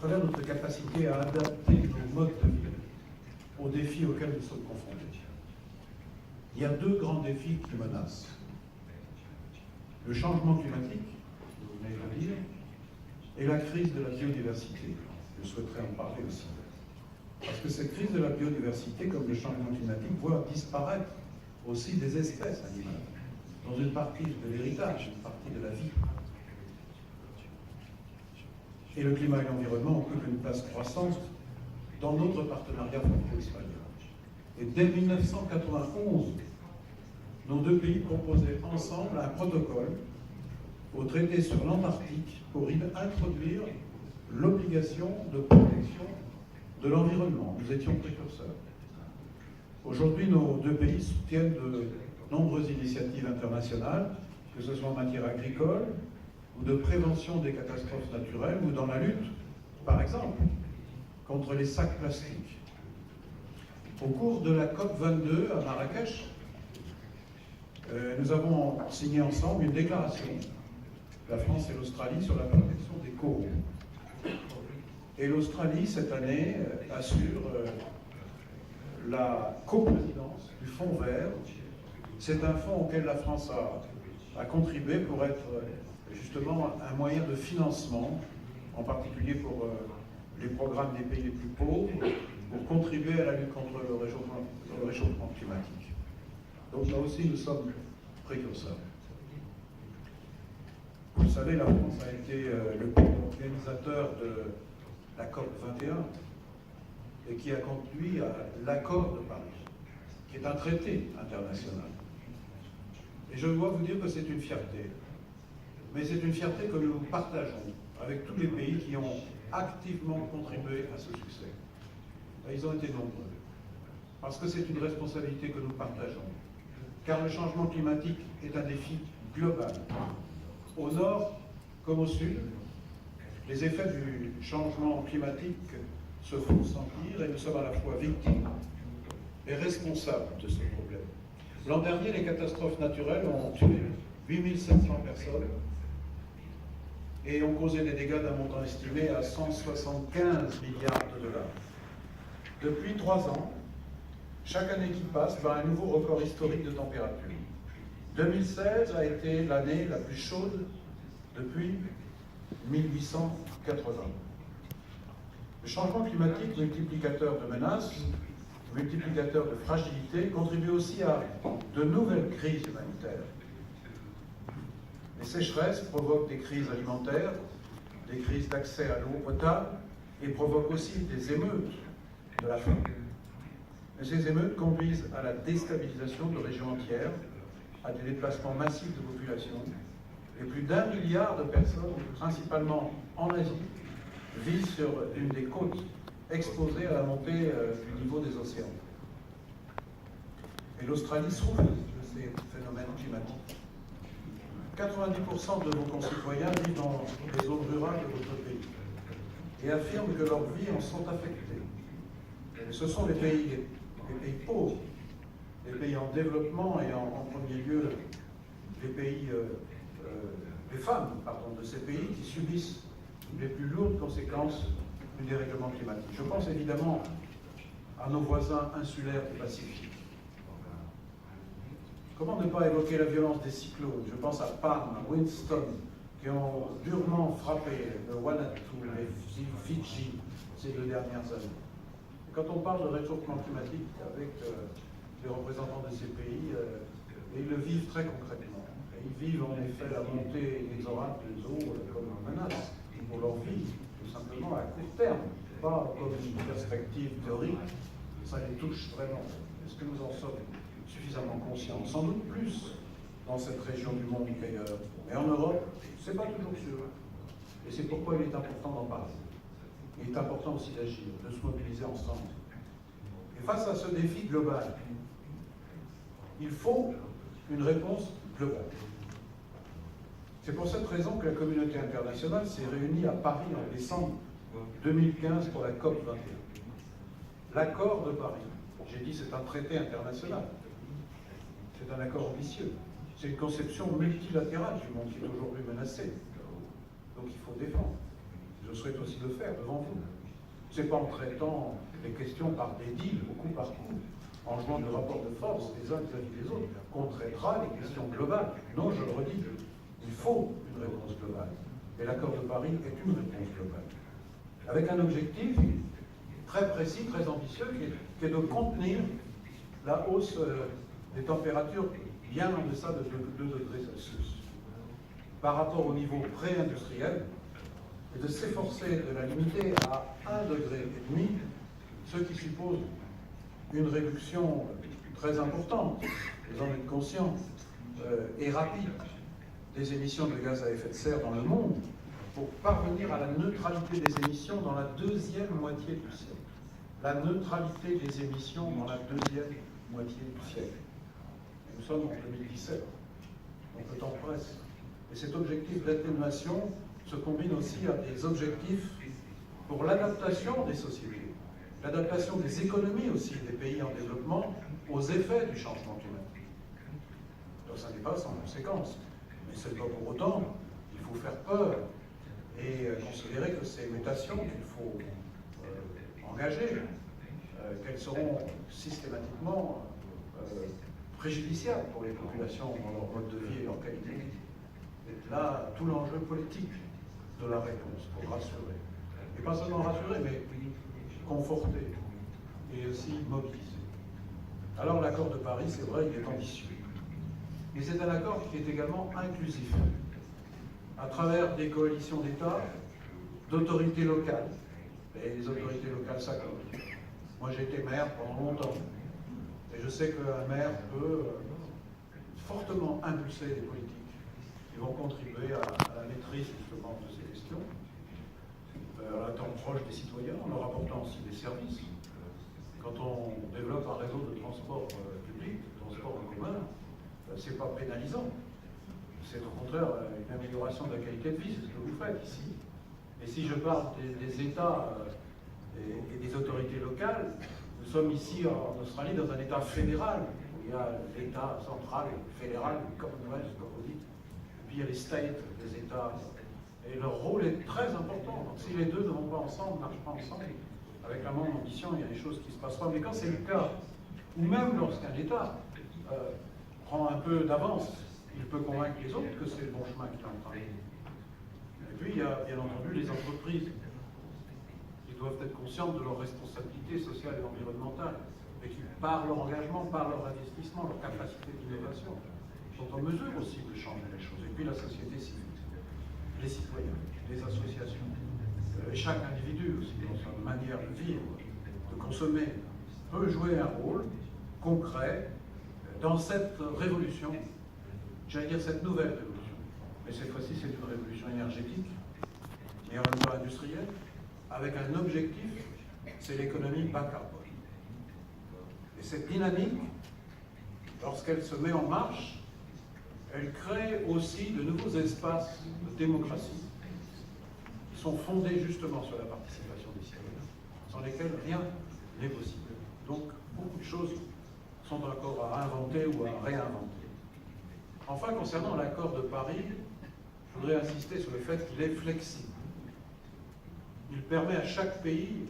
travers notre capacité à adapter nos modes de vie aux défis auxquels nous sommes confrontés. Il y a deux grands défis qui menacent. Le changement climatique, vous venez de le dire, et la crise de la biodiversité. Je souhaiterais en parler aussi. Parce que cette crise de la biodiversité, comme le changement climatique, voit disparaître aussi des espèces animales, dans une partie de l'héritage, une partie de la vie. Et le climat et l'environnement occupent une place croissante dans notre partenariat franco-espagnol. Et dès 1991, nos deux pays proposaient ensemble un protocole au traité sur l'Antarctique pour introduire l'obligation de protection de l'environnement. Nous étions précurseurs. Aujourd'hui, nos deux pays soutiennent de nombreuses initiatives internationales, que ce soit en matière agricole, ou de prévention des catastrophes naturelles, ou dans la lutte, par exemple, contre les sacs plastiques. Au cours de la COP22 à Marrakech, nous avons signé ensemble une déclaration, la France et l'Australie, sur la protection des coraux. Et l'Australie, cette année, assure la coprésidence du Fonds vert. C'est un fonds auquel la France a contribué pour être justement un moyen de financement, en particulier pour les programmes des pays les plus pauvres, pour contribuer à la lutte contre le réchauffement climatique. Donc là aussi, nous sommes précurseurs. Vous le savez, la France a été le pays organisateur de la COP 21 et qui a conduit à l'accord de Paris, qui est un traité international. Et je dois vous dire que c'est une fierté. Mais c'est une fierté que nous partageons avec tous les pays qui ont activement contribué à ce succès. Et ils ont été nombreux. Parce que c'est une responsabilité que nous partageons. Car le changement climatique est un défi global. Au nord comme au sud, les effets du changement climatique se font sentir et nous sommes à la fois victimes et responsables de ce problème. L'an dernier, les catastrophes naturelles ont tué 8700 personnes et ont causé des dégâts d'un montant estimé à 175 milliards de dollars. Depuis 3 ans, chaque année qui passe bat un nouveau record historique de température. 2016 a été l'année la plus chaude depuis 1880. Le changement climatique, multiplicateur de menaces, multiplicateur de fragilité, contribue aussi à de nouvelles crises humanitaires. Les sécheresses provoquent des crises alimentaires, des crises d'accès à l'eau potable et provoquent aussi des émeutes de la faim. Mais ces émeutes conduisent à la déstabilisation de régions entières, à des déplacements massifs de population, et plus d'1 milliard de personnes, principalement en Asie, vivent sur une des côtes exposées à la montée du niveau des océans. Et l'Australie souffre de ces phénomènes climatiques. 90% de vos concitoyens vivent dans les zones rurales de votre pays et affirment que leurs vies en sont affectées. Et ce sont les pays pauvres, les pays en développement et en premier lieu les femmes de ces pays qui subissent les plus lourdes conséquences du dérèglement climatique. Je pense évidemment à nos voisins insulaires du Pacifique. Comment ne pas évoquer la violence des cyclones? Je pense à Palm, à Winston, qui ont durement frappé le Vanuatu, les Fidji ces 2 dernières années. Et quand on parle de réchauffement climatique avec les représentants de ces pays, ils le vivent très concrètement. Et ils vivent en effet la montée inexorable des eaux comme une menace pour leur vie, tout simplement à court terme, pas comme une perspective théorique. Ça les touche vraiment. Est-ce que nous en sommes suffisamment conscients? Sans doute plus dans cette région du monde qu'ailleurs. Mais en Europe, c'est pas toujours sûr. Et c'est pourquoi il est important d'en parler. Il est important aussi d'agir, de se mobiliser ensemble. Et face à ce défi global, il faut une réponse globale. C'est pour cette raison que la communauté internationale s'est réunie à Paris en décembre 2015 pour la COP 21. L'accord de Paris, j'ai dit c'est un traité international, c'est un accord ambitieux, c'est une conception multilatérale du monde qui est aujourd'hui menacée. Donc il faut défendre. Je souhaite aussi le faire devant vous. Ce n'est pas en traitant les questions par des deals, au coup par coup, en jouant de rapport de force les uns vis-à-vis des autres, qu'on traitera les questions globales. Non, je le redis, il faut une réponse globale. Et l'accord de Paris est une réponse globale. Avec un objectif très précis, très ambitieux, qui est de contenir la hausse des températures bien en deçà de 2 degrés Celsius par rapport au niveau pré-industriel, et de s'efforcer de la limiter à 1,5 degré, ce qui suppose une réduction très importante, vous en êtes conscients, et rapide des émissions de gaz à effet de serre dans le monde, pour parvenir à la neutralité des émissions dans la deuxième moitié du siècle. La neutralité des émissions dans la deuxième moitié du siècle. Nous sommes en 2017, donc le temps presse. Et cet objectif d'atténuation se combine aussi à des objectifs pour l'adaptation des sociétés, l'adaptation des économies aussi des pays en développement aux effets du changement climatique. Donc ça n'est pas sans conséquence, mais ce n'est pas pour autant qu'il faut faire peur et considérer que ces mutations qu'il faut engager, qu'elles seront systématiquement préjudiciables pour les populations dans leur mode de vie et leur qualité de vie. Et là, tout l'enjeu politique de la réponse, pour rassurer. Et pas seulement rassurer, mais conforter et aussi mobiliser. Alors l'accord de Paris, c'est vrai, il est ambitieux. Mais c'est un accord qui est également inclusif, à travers des coalitions d'États, d'autorités locales. Et les autorités locales s'accordent. Moi, j'ai été maire pendant longtemps. Et je sais qu'un maire peut fortement impulser des politiques qui vont contribuer à la maîtrise justement de ces questions, en étant proche des citoyens, en leur apportant aussi des services. Quand on développe un réseau de transport public, de transport en commun, c'est pas pénalisant. C'est au contraire une amélioration de la qualité de vie, c'est ce que vous faites ici. Et si je parle des États et des autorités locales, nous sommes ici en Australie dans un État fédéral, où il y a l'État central, fédéral, le Commonwealth, comme vous dites, et puis il y a les states, les États, et leur rôle est très important. Donc si les deux ne vont pas ensemble, ne marchent pas ensemble, avec la même ambition, il y a des choses qui se passent pas. Mais quand c'est le cas, ou même lorsqu'un État prend un peu d'avance, il peut convaincre les autres que c'est le bon chemin qu'il emprunte. Et puis il y a bien entendu les entreprises qui doivent être conscientes de leurs responsabilités sociales et environnementales, et qui, par leur engagement, par leur investissement, leur capacité d'innovation, sont en mesure aussi de changer les choses. Et puis la société civile, les citoyens, les associations, et chaque individu aussi, dans sa manière de vivre, de consommer, peut jouer un rôle concret dans cette révolution, j'allais dire cette nouvelle révolution. Mais cette fois-ci, c'est une révolution énergétique, mais en même temps industrielle, avec un objectif, c'est l'économie bas carbone. Et cette dynamique, lorsqu'elle se met en marche, elle crée aussi de nouveaux espaces de démocratie qui sont fondés justement sur la participation des citoyens, sans lesquels rien n'est possible. Donc, beaucoup de choses sont encore à inventer ou à réinventer. Enfin, concernant l'accord de Paris, je voudrais insister sur le fait qu'il est flexible. Il permet à chaque pays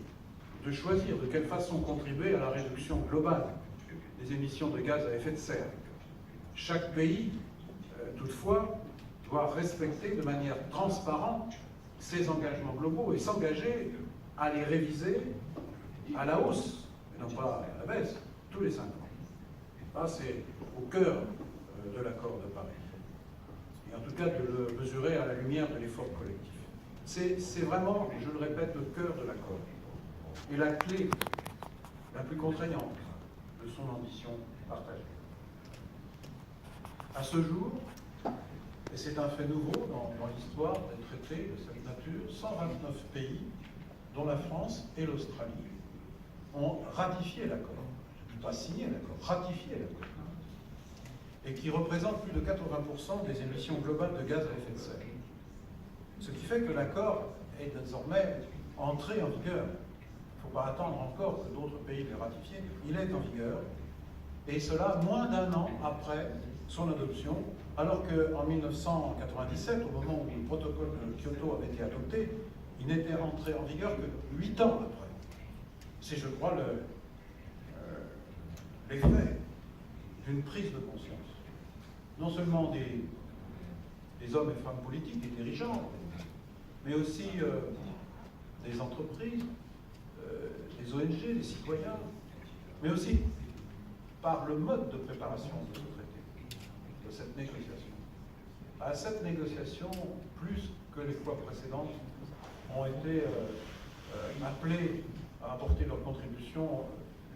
de choisir de quelle façon contribuer à la réduction globale des émissions de gaz à effet de serre. Chaque pays, toutefois, doit respecter de manière transparente ses engagements globaux et s'engager à les réviser à la hausse, et non pas à la baisse, tous les 5 ans. Là, c'est au cœur de l'accord de Paris. Et en tout cas, de le mesurer à la lumière de l'effort collectif. C'est vraiment, je le répète, le cœur de l'accord. Et la clé la plus contraignante de son ambition partagée. À ce jour, et c'est un fait nouveau dans l'histoire des traités de cette nature, 129 pays, dont la France et l'Australie, ont ratifié l'accord. Pas signé l'accord, ratifié l'accord. Et qui représente plus de 80% des émissions globales de gaz à effet de serre. Ce qui fait que l'accord est désormais entré en vigueur. Il ne faut pas attendre encore que d'autres pays l'aient ratifié. Il est en vigueur. Et cela moins d'un an après son adoption, alors qu'en 1997, au moment où le protocole de Kyoto avait été adopté, il n'était entré en vigueur que 8 ans après. C'est, je crois, l'effet d'une prise de conscience, non seulement des hommes et femmes politiques, des dirigeants, mais aussi des entreprises, des ONG, des citoyens, mais aussi par le mode de préparation de ce traité, de cette négociation. À cette négociation, plus que les fois précédentes, ont été appelés à apporter leur contribution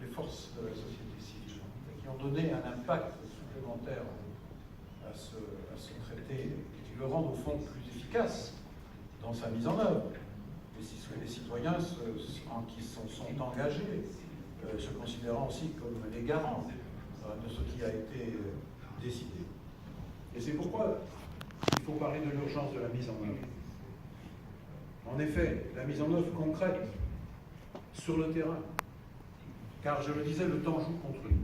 les forces de la société civile, qui ont donné un impact supplémentaire à ce traité, qui le rendent au fond plus efficace dans sa mise en œuvre. Les citoyens qui sont engagés, se considérant aussi comme les garants de ce qui a été décidé. Et c'est pourquoi il faut parler de l'urgence de la mise en œuvre. En effet, la mise en œuvre concrète sur le terrain, car je le disais, le temps joue contre nous.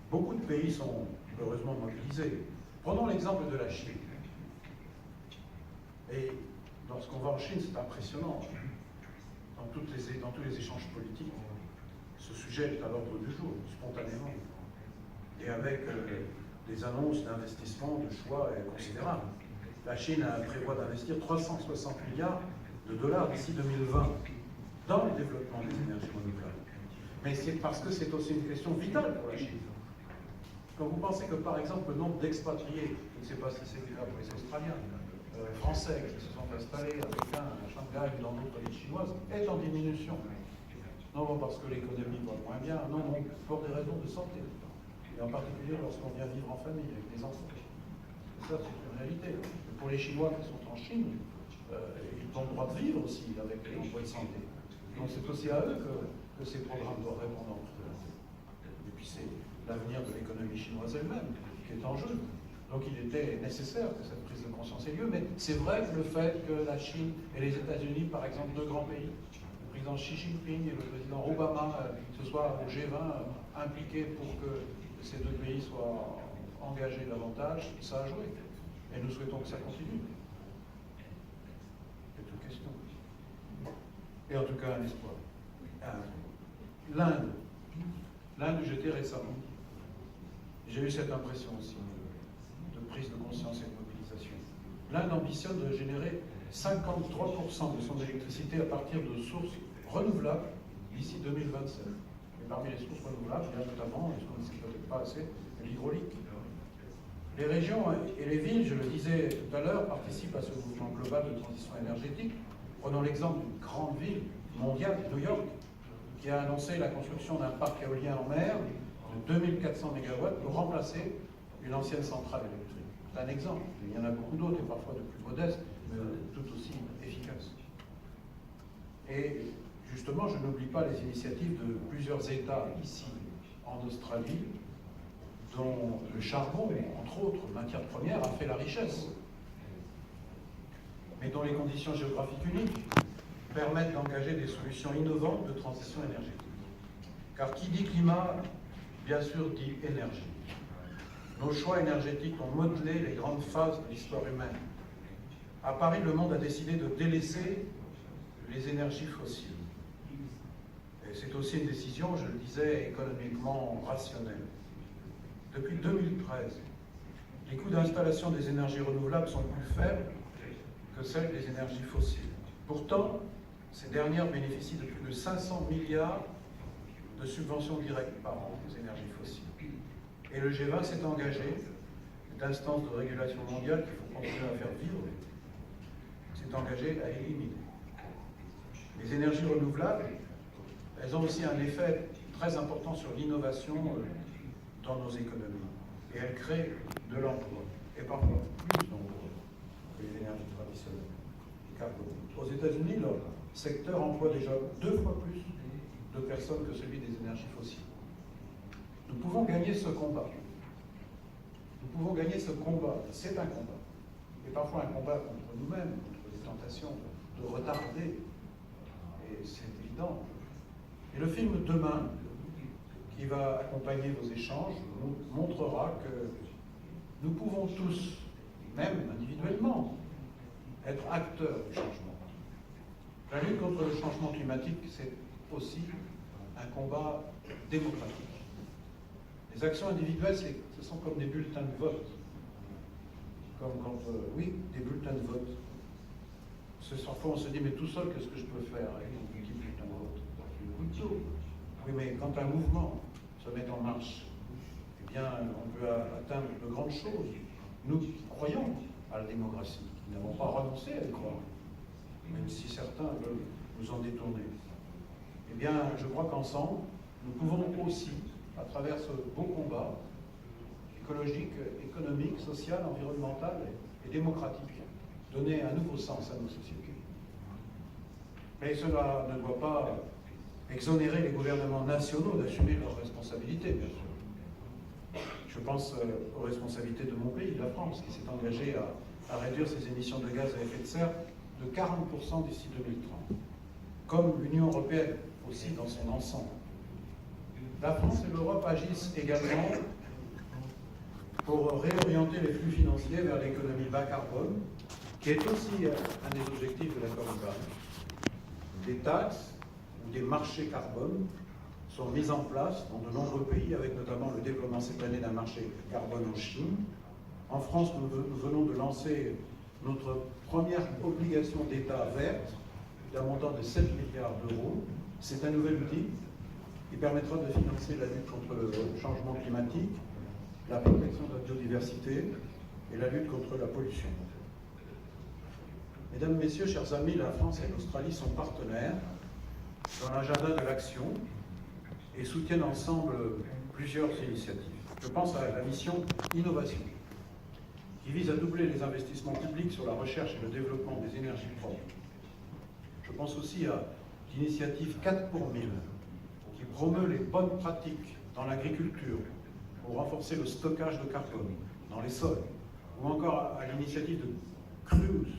Beaucoup de pays sont heureusement mobilisés. Prenons l'exemple de la Chine. Et lorsqu'on va en Chine, c'est impressionnant. Dans tous les échanges politiques, ce sujet est à l'ordre du jour, spontanément. Et avec des annonces d'investissement, de choix considérables. La Chine prévoit d'investir 360 milliards de dollars d'ici 2020 dans le développement des énergies renouvelables. Mais c'est parce que c'est aussi une question vitale pour la Chine. Quand vous pensez que, par exemple, le nombre d'expatriés, je ne sais pas si c'est le cas pour les Australiens, Français qui se sont installés, Américains, à Shanghai ou dans d'autres villes chinoises, est en diminution. Non parce que l'économie va moins bien, non, pour des raisons de santé. Et en particulier lorsqu'on vient vivre en famille avec des enfants. Ça, c'est une réalité. Et pour les Chinois qui sont en Chine, ils ont le droit de vivre aussi avec les emplois de santé. Donc c'est aussi à eux que ces programmes doivent répondre en priorité. Et puis c'est l'avenir de l'économie chinoise elle-même qui est en jeu. Donc il était nécessaire que cette prise de conscience ait lieu, mais c'est vrai que le fait que la Chine et les États-Unis, par exemple, deux grands pays, le président Xi Jinping et le président Obama, se soient au G20 impliqués pour que ces deux pays soient engagés davantage, ça a joué. Et nous souhaitons que ça continue. C'est une question. Et en tout cas, un espoir. L'Inde, où j'étais récemment, j'ai eu cette impression aussi de prise de conscience et de mobilisation. L'Inde ambitionne de générer 53% de son électricité à partir de sources renouvelables d'ici 2027. Et parmi les sources renouvelables, il y a notamment, ce qu'on ne sait peut-être pas assez, l'hydraulique. Les régions et les villes, je le disais tout à l'heure, participent à ce mouvement global de transition énergétique. Prenons l'exemple d'une grande ville mondiale, New York, qui a annoncé la construction d'un parc éolien en mer de 2400 MW pour remplacer une ancienne centrale électrique. C'est un exemple. Il y en a beaucoup d'autres, et parfois de plus modestes, mais tout aussi efficaces. Et justement, je n'oublie pas les initiatives de plusieurs États ici, en Australie, dont le charbon, entre autres matières premières, a fait la richesse, mais dont les conditions géographiques uniques permettent d'engager des solutions innovantes de transition énergétique. Car qui dit climat, bien sûr, dit énergie. Nos choix énergétiques ont modelé les grandes phases de l'histoire humaine. À Paris, le monde a décidé de délaisser les énergies fossiles. Et c'est aussi une décision, je le disais, économiquement rationnelle. Depuis 2013, les coûts d'installation des énergies renouvelables sont plus faibles que celles des énergies fossiles. Pourtant, ces dernières bénéficient de plus de 500 milliards de subventions directes par an aux énergies fossiles. Et le G20 s'est engagé, cette instance de régulation mondiale qu'il faut continuer à faire vivre, s'est engagé à éliminer. Les énergies renouvelables, elles ont aussi un effet très important sur l'innovation dans nos économies. Et elles créent de l'emploi, et parfois plus d'emplois que les énergies traditionnelles. Car aux États-Unis, leur secteur emploie déjà 2 fois plus de personnes que celui des énergies fossiles. Nous pouvons gagner ce combat. Nous pouvons gagner ce combat. C'est un combat. Et parfois un combat contre nous-mêmes, contre les tentations de retarder. Et c'est évident. Et le film Demain, qui va accompagner vos échanges, montrera que nous pouvons tous, même individuellement, être acteurs du changement. La lutte contre le changement climatique, c'est aussi un combat démocratique. Les actions individuelles, ce sont comme des bulletins de vote. Comme quand, oui, des bulletins de vote. Parfois on se dit, mais tout seul, qu'est-ce que je peux faire avec mon petit bulletin de vote? Une couteau. Oui, mais quand un mouvement se met en marche, eh bien, on peut atteindre de grandes choses. Nous qui croyons à la démocratie, nous n'avons pas renoncé à y croire, même si certains veulent nous en détourner. Eh bien, je crois qu'ensemble, nous pouvons aussi, à travers ce beau combat écologique, économique, social, environnemental et démocratique, donner un nouveau sens à nos sociétés. Mais cela ne doit pas exonérer les gouvernements nationaux d'assumer leurs responsabilités, bien sûr. Je pense aux responsabilités de mon pays, la France, qui s'est engagé à réduire ses émissions de gaz à effet de serre de 40% d'ici 2030, comme l'Union européenne aussi dans son ensemble. La France et l'Europe agissent également pour réorienter les flux financiers vers l'économie bas carbone, qui est aussi un des objectifs de l'accord de Paris. Des taxes ou des marchés carbone sont mis en place dans de nombreux pays, avec notamment le développement cette année d'un marché carbone en Chine. En France, nous venons de lancer notre première obligation d'État verte d'un montant de 7 milliards d'euros. C'est un nouvel outil qui permettra de financer la lutte contre le changement climatique, la protection de la biodiversité et la lutte contre la pollution. Mesdames, Messieurs, chers amis, la France et l'Australie sont partenaires dans l'agenda de l'action et soutiennent ensemble plusieurs initiatives. Je pense à la mission Innovation, qui vise à doubler les investissements publics sur la recherche et le développement des énergies propres. Je pense aussi à l'initiative 4 pour 1000, qui promeut les bonnes pratiques dans l'agriculture pour renforcer le stockage de carbone dans les sols, ou encore à l'initiative de CRUISE,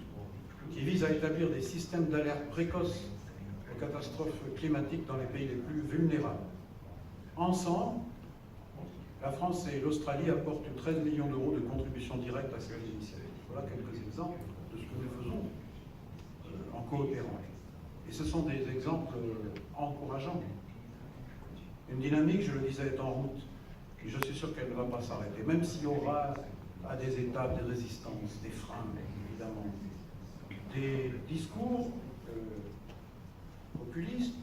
qui vise à établir des systèmes d'alerte précoce aux catastrophes climatiques dans les pays les plus vulnérables. Ensemble, la France et l'Australie apportent 13 millions d'euros de contributions directes à cette initiative. Voilà quelques exemples de ce que nous faisons en coopérant. Et ce sont des exemples encourageants. Une dynamique, je le disais, est en route. Et je suis sûr qu'elle ne va pas s'arrêter, même s'il y aura à des étapes des résistances, des freins, évidemment. Des discours populistes,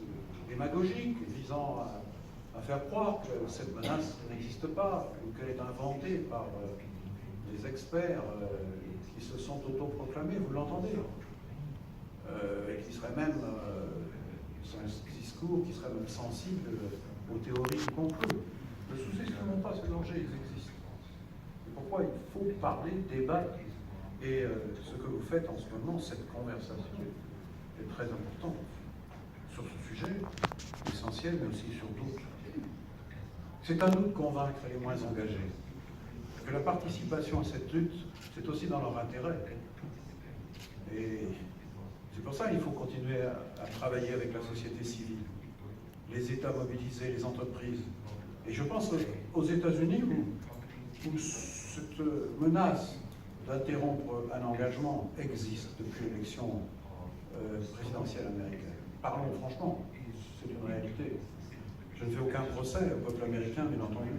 démagogiques, visant à faire croire que cette menace n'existe pas, ou qu'elle est inventée par des experts qui se sont autoproclamés, vous l'entendez, et qui serait même, c'est un discours qui serait même sensible aux théories du complot. Ne sous-estimons pas ces dangers, ils existent. Et pourquoi il faut parler, débattre, et ce que vous faites en ce moment, cette conversation, est très importante sur ce sujet, essentiel, mais aussi sur d'autres. C'est à nous de convaincre les moins engagés que la participation à cette lutte, c'est aussi dans leur intérêt. Et c'est pour ça qu'il faut continuer à travailler avec la société civile, les États mobilisés, les entreprises. Et je pense aux États-Unis où cette menace d'interrompre un engagement existe depuis l'élection présidentielle américaine. Parlons franchement, c'est une réalité. Je ne fais aucun procès au peuple américain, bien entendu,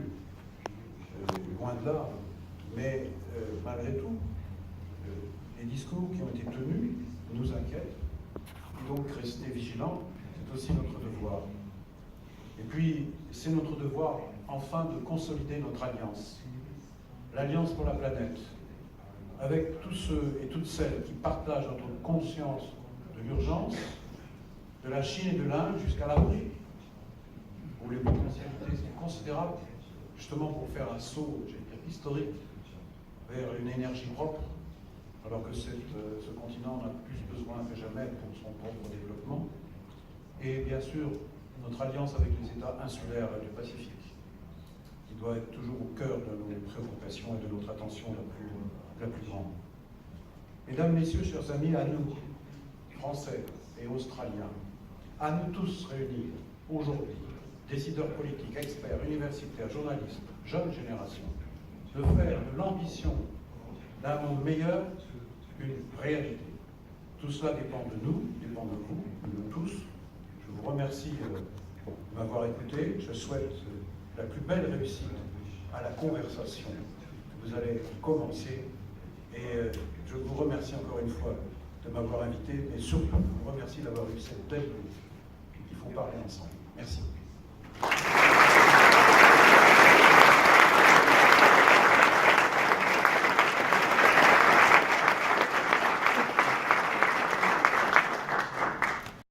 loin de là. Mais malgré tout, les discours qui ont été tenus nous inquiètent. Et donc rester vigilants, c'est aussi notre devoir. Et puis, c'est notre devoir, enfin, de consolider notre alliance. L'Alliance pour la planète, avec tous ceux et toutes celles qui partagent notre conscience de l'urgence, de la Chine et de l'Inde jusqu'à l'Afrique, où les potentialités sont considérables, justement pour faire un saut, j'allais dire, historique vers une énergie propre, alors que ce continent n'a plus besoin que jamais pour son propre développement. Et bien sûr, notre alliance avec les États insulaires du Pacifique, qui doit être toujours au cœur de nos préoccupations et de notre attention la plus grande. Mesdames, Messieurs, chers amis, à nous, Français et Australiens, à nous tous réunis aujourd'hui, décideurs politiques, experts, universitaires, journalistes, jeunes générations, de faire de l'ambition d'un monde meilleur une réalité. Tout cela dépend de nous, dépend de vous, remercie de m'avoir écouté. Je souhaite la plus belle réussite à la conversation que vous allez commencer. Et je vous remercie encore une fois de m'avoir invité, mais surtout, je vous remercie d'avoir eu cette belle lutte. Il faut parler ensemble. Merci.